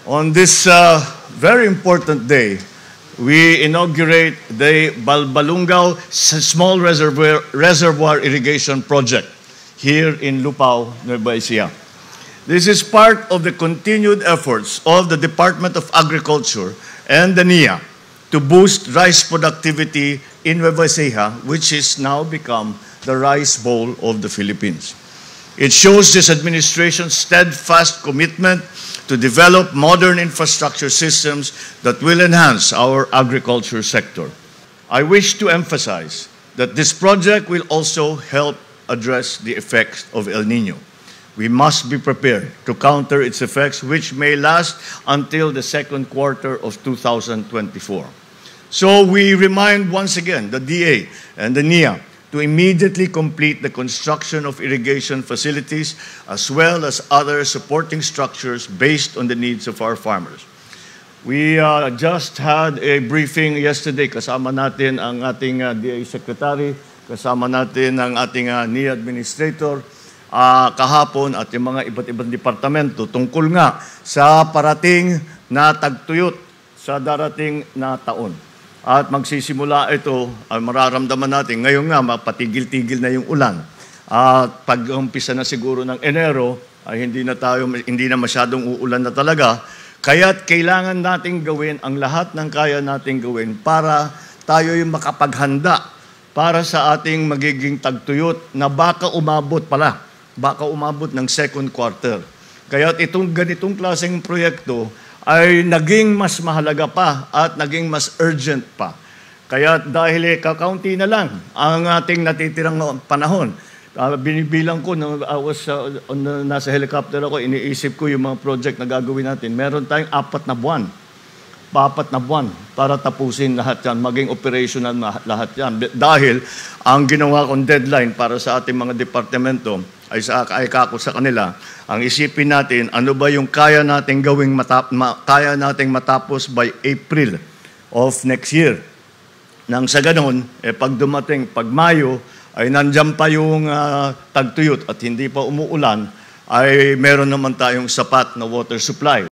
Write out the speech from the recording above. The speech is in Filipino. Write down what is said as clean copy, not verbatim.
On this very important day, we inaugurate the Balbalungaw Small Reservoir Irrigation Project here in Lupao, Nueva Ecija. This is part of the continued efforts of the Department of Agriculture and the NIA to boost rice productivity in Nueva Ecija, which has now become the rice bowl of the Philippines. It shows this administration's steadfast commitment to develop modern infrastructure systems that will enhance our agriculture sector. I wish to emphasize that this project will also help address the effects of El Niño. We must be prepared to counter its effects, which may last until the second quarter of 2024. So we remind once again the DA and the NIA to immediately complete the construction of irrigation facilities as well as other supporting structures based on the needs of our farmers. We just had a briefing yesterday. Kasama natin ang ating DA Secretary, kasama natin ang ating NIA Administrator kahapon at yung mga iba't ibang departamento tungkol nga sa parating na tagtuyot sa darating na taon. At magsisimula ito, mararamdaman natin, ngayon nga, mapatigil-tigil na yung ulan. At pag-umpisa na siguro ng Enero, ay hindi na masyadong uulan na talaga. Kaya't kailangan nating gawin ang lahat ng kaya nating gawin para tayo yung makapaghanda para sa ating magiging tagtuyot na baka umabot ng second quarter. Kaya't itong ganitong klaseng proyekto ay naging mas mahalaga pa at naging mas urgent pa. Kaya dahil kakaunti na lang ang ating natitirang panahon, binibilang ko, nasa helicopter ako, iniisip ko yung mga project na gagawin natin. Meron tayong 4 na buwan para tapusin lahat yan, maging operational na lahat yan. Dahil ang ginawa kong deadline para sa ating mga departamento ay kako sa kanila, ang isipin natin, ano ba yung kaya nating matapos by April of next year. Nang sa ganon, pag dumating, pag Mayo, ay nandiyan pa yung tagtuyot at hindi pa umuulan, ay meron naman tayong sapat na water supply.